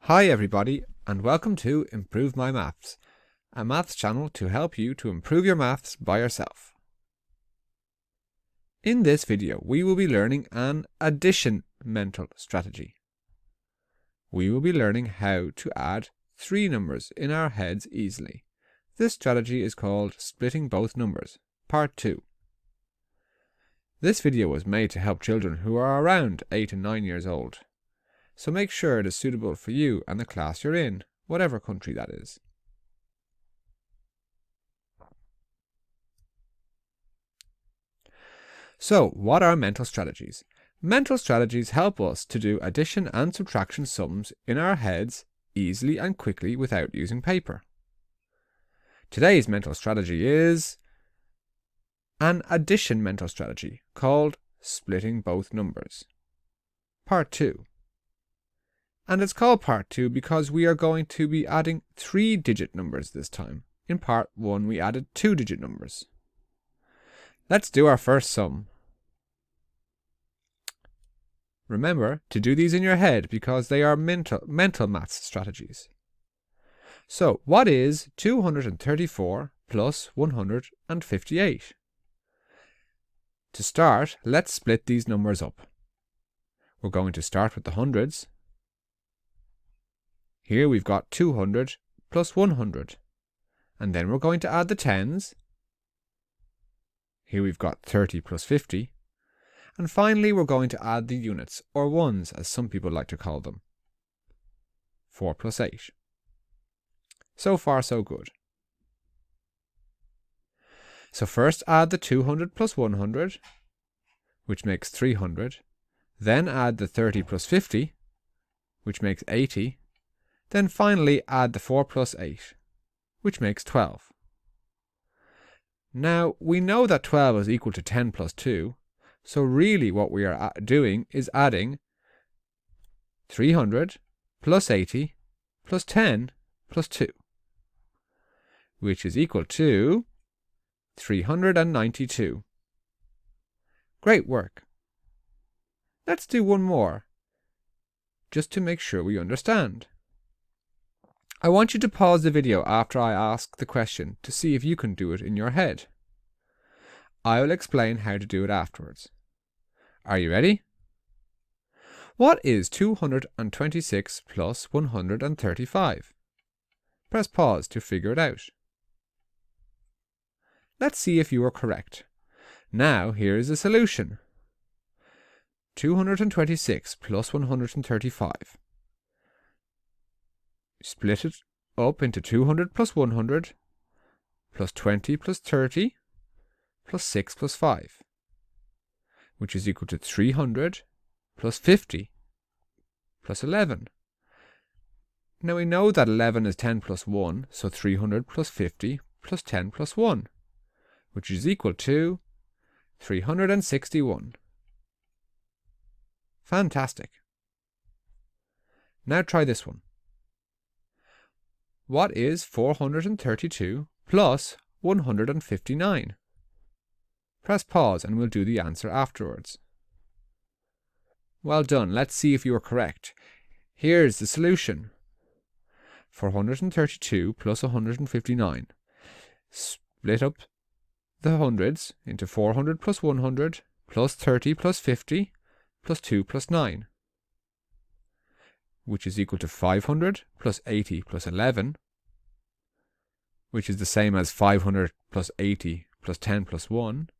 Hi everybody, and welcome to Improve My Maths, a maths channel to help you to improve your maths by yourself. In this video, we will be learning an addition mental strategy. We will be learning how to add three numbers in our heads easily. This strategy is called splitting both numbers, part 2. This video was made to help children who are around 8 and 9 years old. So make sure it is suitable for you and the class you're in, whatever country that is. So, what are mental strategies? Mental strategies help us to do addition and subtraction sums in our heads easily and quickly without using paper. Today's mental strategy is an addition mental strategy called splitting both numbers. Part 2. And it's called part 2 because we are going to be adding 3-digit numbers this time. In part 1 we added 2-digit numbers. Let's do our first sum. Remember to do these in your head because they are mental maths strategies. So what is 234 plus 158? To start, let's split these numbers up. We're going to start with the hundreds. Here we've got 200 plus 100. And then we're going to add the tens. Here we've got 30 plus 50. And finally we're going to add the units, or ones as some people like to call them. 4 plus 8. So far so good. So first add the 200 plus 100, which makes 300. Then add the 30 plus 50, which makes 80. Then finally add the 4 plus 8, which makes 12. Now, we know that 12 is equal to 10 plus 2, so really what we are doing is adding 300 plus 80 plus 10 plus 2, which is equal to 392. Great work. Let's do one more, just to make sure we understand. I want you to pause the video after I ask the question to see if you can do it in your head. I will explain how to do it afterwards. Are you ready? What is 226 plus 135? Press pause to figure it out. Let's see if you are correct. Now here is the solution. 226 plus 135. Split it up into 200 plus 100, plus 20 plus 30, plus 6 plus 5, which is equal to 300 plus 50, plus 11. Now we know that 11 is 10 plus 1, so 300 plus 50 plus 10 plus 1, which is equal to 361. Fantastic. Now try this one. What is 432 plus 159? Press pause and we'll do the answer afterwards. Well done. Let's see if you are correct. Here's the solution. 432 plus 159. Split up the hundreds into 400 plus 100 plus 30 plus 50 plus 2 plus 9. Which is equal to 500 plus 80 plus 11, which is the same as 500 plus 80 plus 10 plus 1,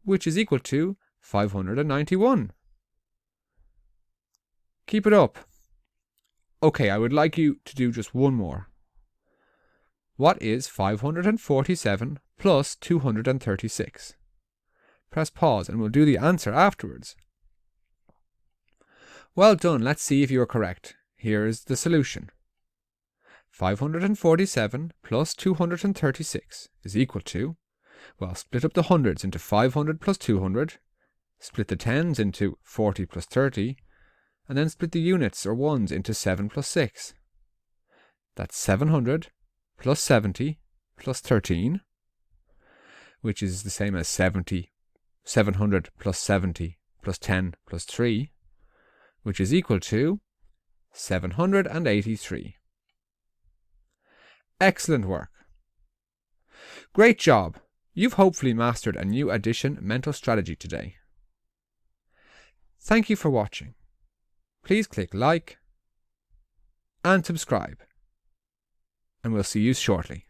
which is equal to 591. Keep it up. Okay, I would like you to do just one more. What is 547 plus 236? Press pause and we'll do the answer afterwards. Well done. Let's see if you are correct. Here is the solution. 547 plus 236 is equal to, well, split up the hundreds into 500 plus 200, split the tens into 40 plus 30, and then split the units or ones into 7 plus 6. That's 700 plus 70 plus 13, which is the same as 700 plus 70 plus 10 plus 3, which is equal to 783. Excellent work. Great job! You've hopefully mastered a new addition mental strategy today. Thank you for watching. Please click like and subscribe, and we'll see you shortly.